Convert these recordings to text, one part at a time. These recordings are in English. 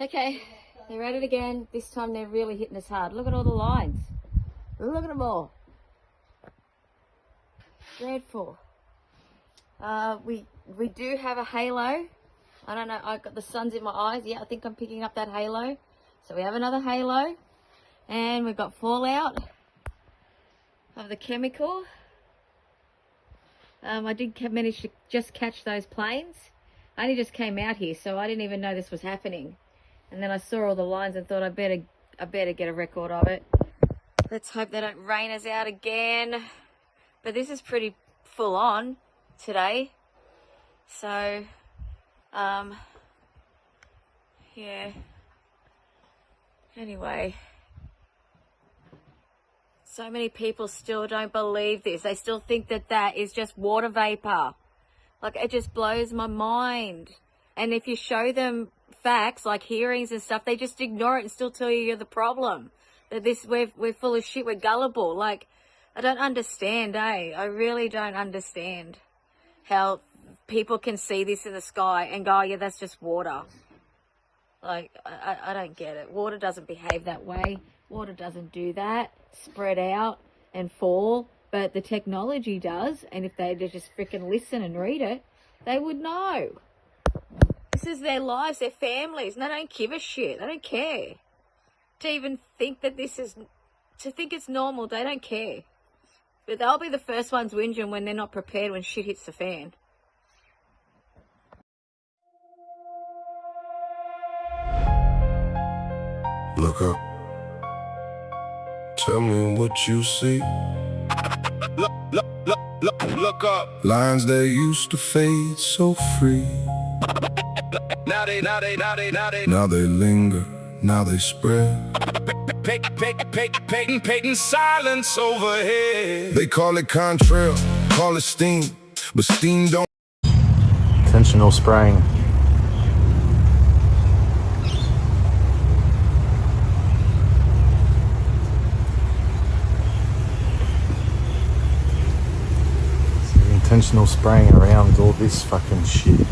Okay, they're at it again. This time they're really hitting us hard. Look at all the lines. Look at them all. Dreadful. We do have a halo. I don't know, I got the sun's in my eyes. Yeah, I think I'm picking up that halo. So we have another halo. And we've got fallout of the chemical. I did manage to just catch those planes. I only just came out here, so I didn't even know this was happening. And then I saw all the lines and thought I better get a record of it. Let's hope they don't rain us out again. But this is pretty full on today. So, yeah. Anyway. So many people still don't believe this. They still think that that is just water vapor. Like, it just blows my mind. And if you show them facts like hearings and stuff, they just ignore it and still tell you you're the problem. That we're full of shit, we're gullible. Like, I don't understand, eh? I really don't understand how people can see this in the sky and go, oh, yeah, that's just water. Like, I don't get it. Water doesn't behave that way. Water doesn't do that, spread out and fall. But the technology does. And if they just freaking listen and read it, they would know. This is their lives, their families, and they don't give a shit. They don't care. To even think that to think it's normal, they don't care. But they'll be the first ones whinging when they're not prepared when shit hits the fan. Look up. Tell me what you see. Look up. Lines that used to fade so free. Now they linger. Now they spread. Painting silence overhead. They call it contrail, call it steam, but steam don't. Intentional spraying. Intentional spraying around all this fucking shit. So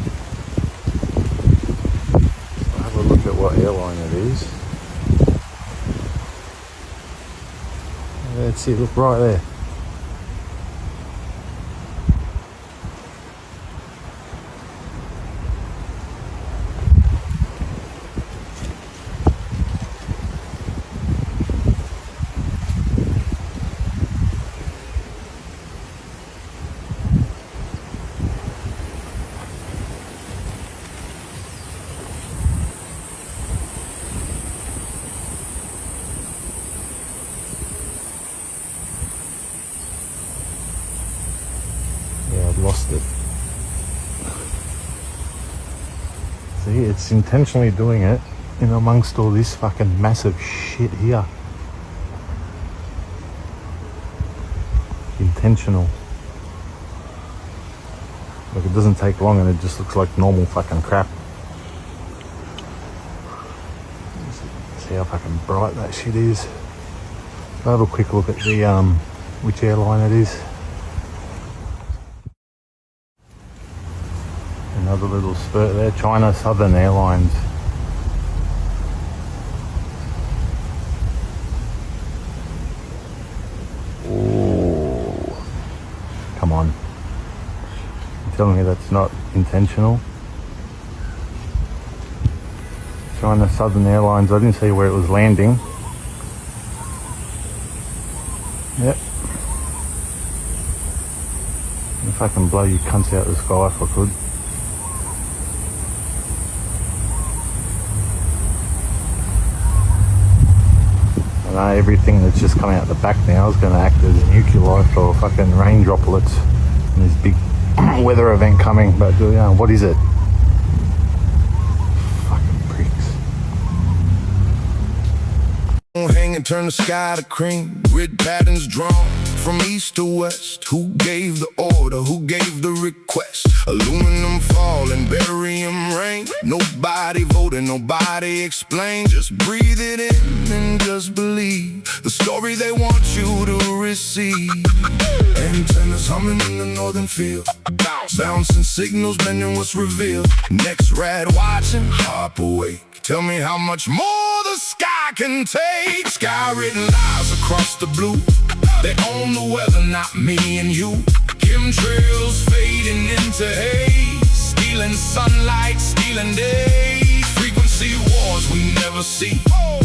have a look at what airline it is. That's it, look right there. Lost it. See, it's intentionally doing it in amongst all this fucking massive shit here. Intentional. Like, it doesn't take long and it just looks like normal fucking crap. See how fucking bright that shit is. I'll have a quick look at the which airline it is. Another little spurt there, China Southern Airlines. Oh, come on. You're telling me that's not intentional? China Southern Airlines, I didn't see where it was landing. Yep. If I can blow you cunts out of the sky if I could. Everything that's just coming out the back now is going to act as nuclei for fucking rain droplets and this big weather event coming. But what is it? Fucking pricks. Hang and turn the sky to cream, grid patterns drawn. from east to west? Who gave the order? Who gave the request? Aluminum fall and barium rain. Nobody voted, nobody explained. Just breathe it in and just believe the story they want you to receive. Antennas humming in the northern field, bouncing signals, bending what's revealed. Next rad watching, harp awake. Tell me how much more the sky can take. Sky-written lies across the blue. They own the weather, not me and you. Chemtrails fading into haze, stealing sunlight, stealing days. Frequency wars we never see,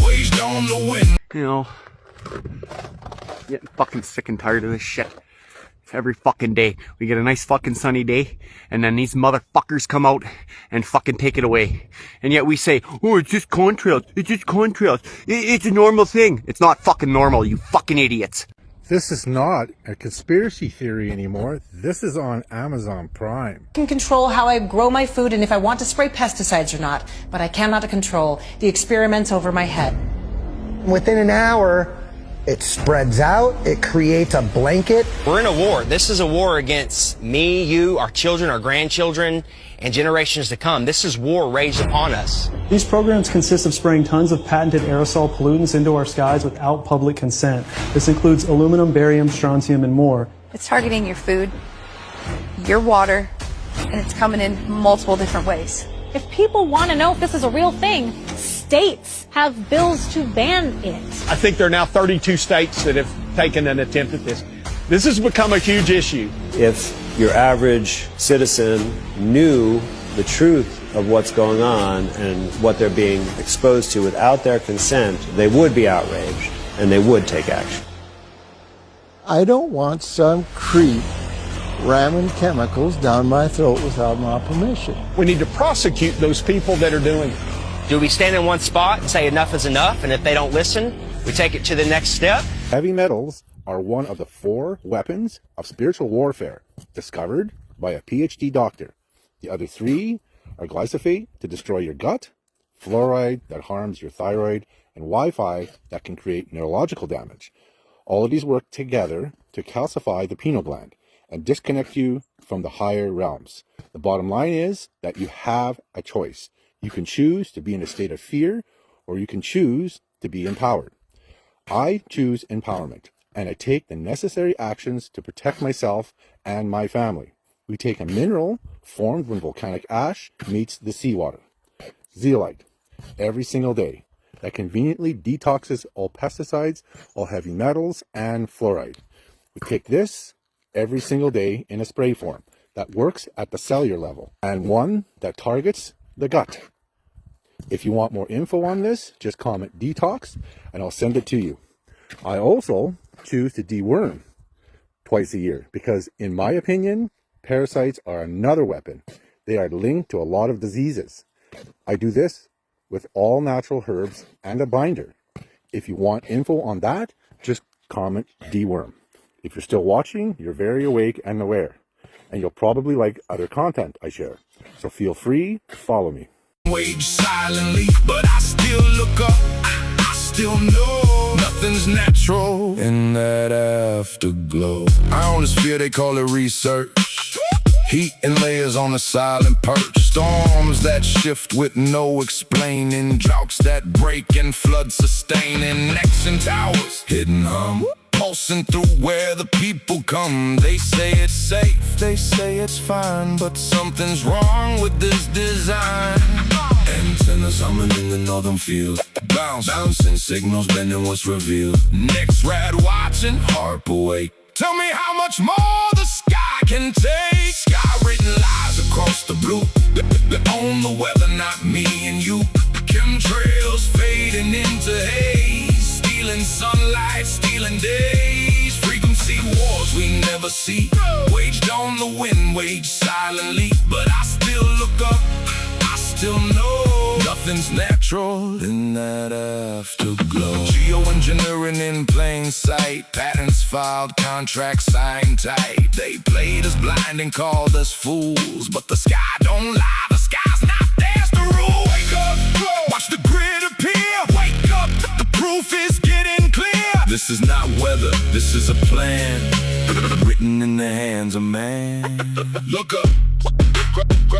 waged on the wind. You know, getting fucking sick and tired of this shit. Every fucking day we get a nice fucking sunny day, and then these motherfuckers come out and fucking take it away. And yet we say, oh, it's just contrails, it's just contrails, it's a normal thing. It's not fucking normal, you fucking idiots. This is not a conspiracy theory anymore. This is on Amazon Prime. I can control how I grow my food and if I want to spray pesticides or not, but I cannot control the experiments over my head. Within an hour, it spreads out, it creates a blanket. We're in a war. This is a war against me, you, our children, our grandchildren, and generations to come. This is war raged upon us. These programs consist of spraying tons of patented aerosol pollutants into our skies without public consent. This includes aluminum, barium, strontium, and more. It's targeting your food, your water, and it's coming in multiple different ways. If people want to know if this is a real thing, states have bills to ban it. I think there are now 32 states that have taken an attempt at this. This has become a huge issue. If your average citizen knew the truth of what's going on and what they're being exposed to without their consent, they would be outraged and they would take action. I don't want some creep ramming chemicals down my throat without my permission. We need to prosecute those people that are doing it. Do we stand in one spot and say enough is enough, and if they don't listen, we take it to the next step? Heavy metals are one of the 4 weapons of spiritual warfare discovered by a PhD doctor. The other 3 are glyphosate to destroy your gut, fluoride that harms your thyroid, and Wi-Fi that can create neurological damage. All of these work together to calcify the pineal gland and disconnect you from the higher realms. The bottom line is that you have a choice. You can choose to be in a state of fear, or you can choose to be empowered. I choose empowerment, and I take the necessary actions to protect myself and my family. We take a mineral formed when volcanic ash meets the seawater, zeolite, every single day, that conveniently detoxes all pesticides, all heavy metals, and fluoride. We take this every single day in a spray form that works at the cellular level, and one that targets the gut. If you want more info on this, just comment detox and I'll send it to you. I also choose to deworm twice a year because, in my opinion, parasites are another weapon. They are linked to a lot of diseases. I do this with all natural herbs and a binder. If you want info on that, just comment deworm. If you're still watching, you're very awake and aware, and you'll probably like other content I share. So feel free to follow me. Wage silently, but I still look up. I still know nothing's natural in that afterglow. Ionosphere, they call it research. Heat and layers on a silent perch. Storms that shift with no explaining. Droughts that break and flood sustaining. Necks and towers, hidden hum, pulsing through where the people come. They say it's safe, they say it's fine, but something's wrong with this design. Antennas humming in the northern field, bouncing signals, bending what's revealed. Next rad watching, harp awake. Tell me how much more the sky can take. Sky-written lies across the blue. They own the weather, not me and you. Chemtrails fading into haze, stealing sunlight, stealing days. Frequency wars we never see, waged on the wind, waged silently. But I still look up, I still know nothing's natural in that afterglow. Geoengineering in plain sight, patents filed, contracts signed tight. They played us blind and called us fools, but the sky don't lie, the sky's not theirs to rule. Wake up, watch the grid appear. Wake up, the proof is getting clear. This is not weather, this is a plan. a man. Look up,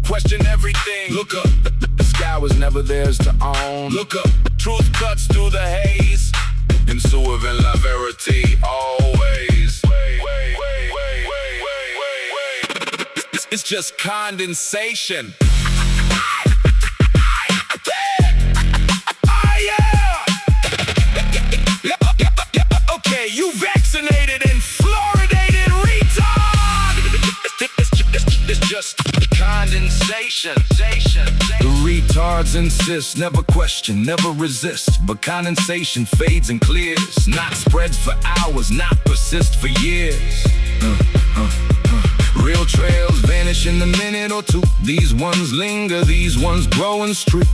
question everything. Look up, the sky was never theirs to own. Look up, truth cuts through the haze. In sewer and la verity, always. It's just condensation. Okay, you vaccinated and fluoridated retard. It's just condensation. The retards insist, never question, never resist. But condensation fades and clears. Not spreads for hours, not persist for years. Real trails vanish in a minute or two. These ones linger, these ones grow and streak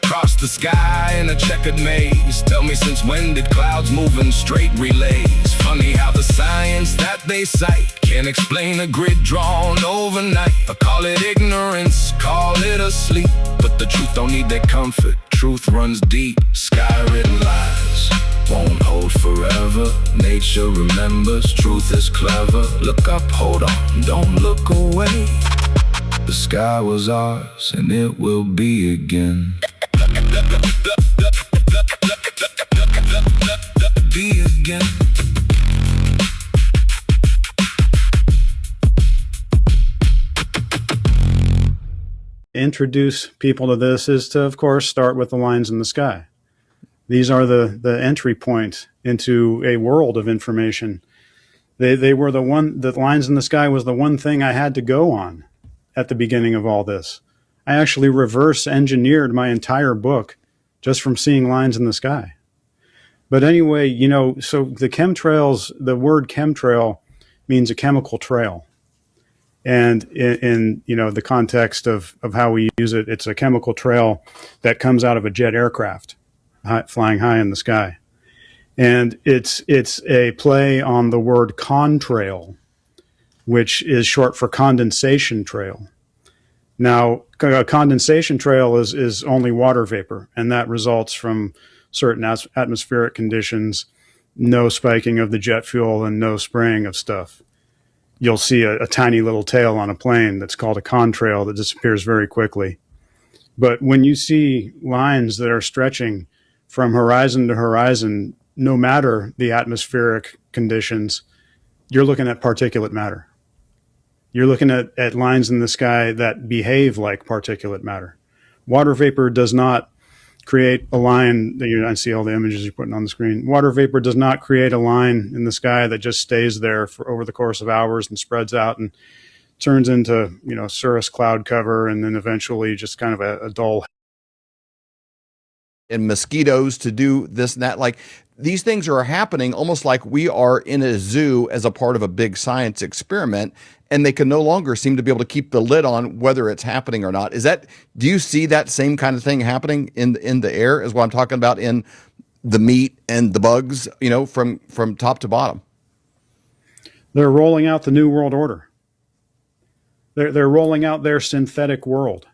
across the sky in a checkered maze. Tell me, since when did clouds move in straight relays? Funny how the science that they cite can't explain a grid drawn overnight. I call it ignorance, call it a sleep, but the truth don't need that comfort. Truth runs deep, sky-written lies won't hold forever. Nature remembers, truth is clever. Look up, hold on, don't look away. The sky was ours and it will be again. Be again. Introduce people to this is to, of course, start with the lines in the sky. These are the entry point into a world of information. They were the lines in the sky was the one thing I had to go on at the beginning of all this. I actually reverse engineered my entire book just from seeing lines in the sky. But anyway, so the chemtrails, the word chemtrail means a chemical trail. And in the context of how we use it, it's a chemical trail that comes out of a jet aircraft flying high in the sky. And it's a play on the word contrail, which is short for condensation trail. Now, a condensation trail is only water vapor, and that results from certain atmospheric conditions, no spiking of the jet fuel and no spraying of stuff. You'll see a tiny little tail on a plane that's called a contrail that disappears very quickly. But when you see lines that are stretching from horizon to horizon, no matter the atmospheric conditions, you're looking at particulate matter. You're looking at lines in the sky that behave like particulate matter. Water vapor does not create a line. I see all the images you're putting on the screen. Water vapor does not create a line in the sky that just stays there for over the course of hours and spreads out and turns into, cirrus cloud cover and then eventually just kind of a dull. And mosquitoes to do this and that. Like, these things are happening almost like we are in a zoo as a part of a big science experiment, and they can no longer seem to be able to keep the lid on whether it's happening or not. Do you see that same kind of thing happening in the air as what I'm talking about in the meat and the bugs, from top to bottom? They're rolling out the New World Order. They're rolling out their synthetic world.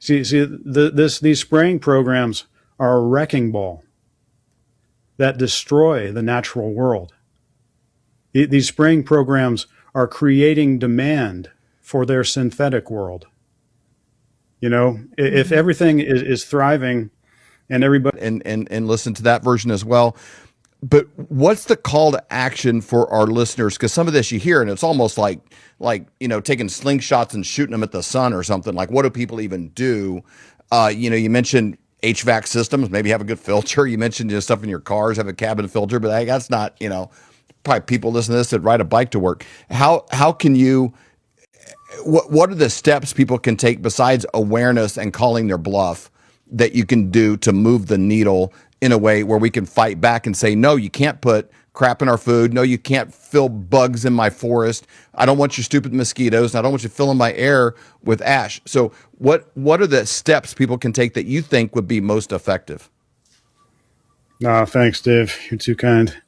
See, these spraying programs are a wrecking ball that destroy the natural world. These spraying programs are creating demand for their synthetic world. If everything is thriving and everybody and listen to that version as well. But what's the call to action for our listeners? Because some of this you hear, and it's almost like taking slingshots and shooting them at the sun or something. Like, what do people even do? You mentioned HVAC systems, maybe have a good filter. You mentioned stuff in your cars, have a cabin filter, but that's not, probably people listening to this that ride a bike to work. How can you? What are the steps people can take besides awareness and calling their bluff that you can do to move the needle in a way where we can fight back and say, no, you can't put crap in our food. No, you can't fill bugs in my forest. I don't want your stupid mosquitoes. And I don't want you filling my air with ash. So what are the steps people can take that you think would be most effective? No, thanks, Dave. You're too kind.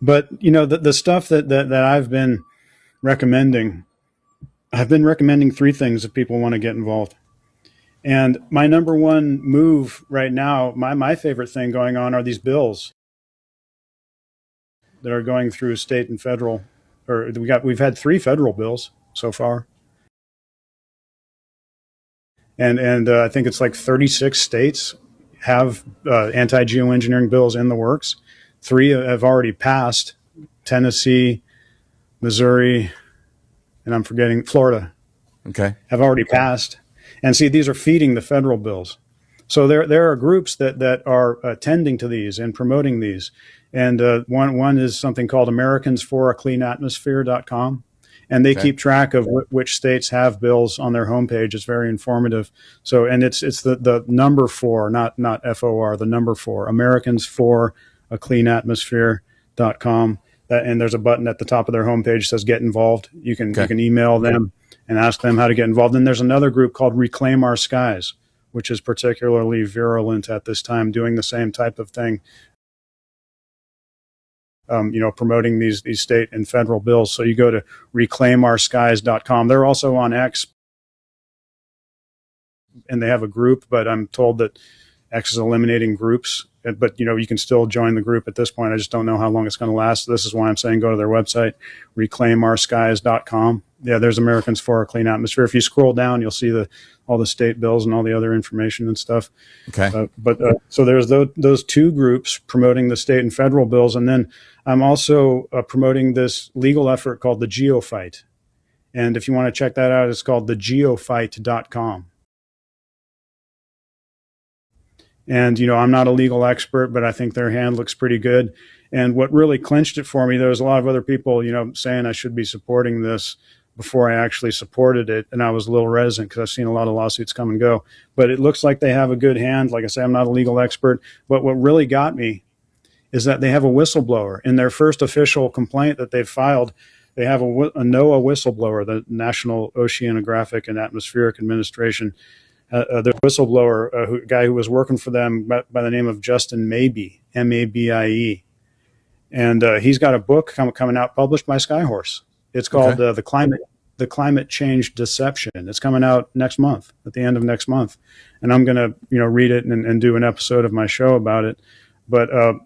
But, the stuff that I've been recommending, I've been recommending 3 things if people want to get involved. And my number one move right now, my favorite thing going on are these bills that are going through state and federal or we've had 3 federal bills so far. And I think it's like 36 states have anti-geoengineering bills in the works. 3 have already passed: Tennessee, Missouri, and I'm forgetting Florida. Okay. Have already passed. And see, these are feeding the federal bills. So there are groups that are tending to these and promoting these. And one is something called AmericansForACleanAtmosphere.com. And they keep track of which states have bills on their homepage. It's very informative. So, and it's the number 4, not FOR, the number 4, AmericansForACleanAtmosphere.com. And there's a button at the top of their homepage that says get involved. You can email them and ask them how to get involved. And there's another group called Reclaim Our Skies, which is particularly virulent at this time, doing the same type of thing. Promoting these state and federal bills. So you go to reclaimourskies.com. They're also on X, and they have a group, but I'm told that X is eliminating groups. But, you can still join the group at this point. I just don't know how long it's going to last. This is why I'm saying go to their website, reclaimourskies.com. Yeah, there's Americans for a Clean Atmosphere. If you scroll down, you'll see all the state bills and all the other information and stuff. Okay. So there's those 2 groups promoting the state and federal bills. And then I'm also promoting this legal effort called the Geofight. And if you want to check that out, it's called thegeofight.com. And, I'm not a legal expert, but I think their hand looks pretty good. And what really clinched it for me, there was a lot of other people, saying I should be supporting this before I actually supported it. And I was a little reticent because I've seen a lot of lawsuits come and go. But it looks like they have a good hand. Like I say, I'm not a legal expert. But what really got me is that they have a whistleblower. In their first official complaint that they've filed, they have a NOAA whistleblower, the National Oceanographic and Atmospheric Administration. The whistleblower, a guy who was working for them by the name of Justin Mabie, Mabie. And he's got a book coming out published by Skyhorse. It's called The Climate Change Deception. It's coming out next month, at the end of next month. And I'm going to, read it and do an episode of my show about it. But I'm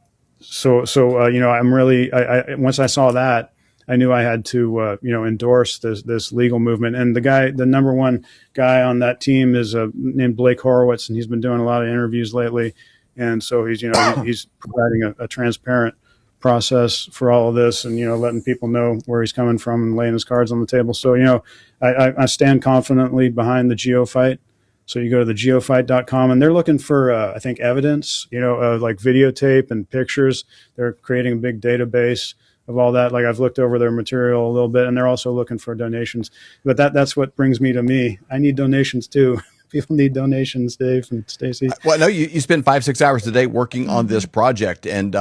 really, once I saw that, I knew I had to, endorse this legal movement. And the number 1 guy on that team is named Blake Horowitz, and he's been doing a lot of interviews lately. And so he's, he's providing a transparent process for all of this, and letting people know where he's coming from and laying his cards on the table. So I stand confidently behind the Geofight. So you go to thegeofight.com, and they're looking for I think evidence, like videotape and pictures. They're creating a big database of all that. Like, I've looked over their material a little bit, and they're also looking for donations. But that's what brings me to me. I need donations too. People need donations, Dave and Stacy. Well, no, you spend 5-6 hours a day working on this project, and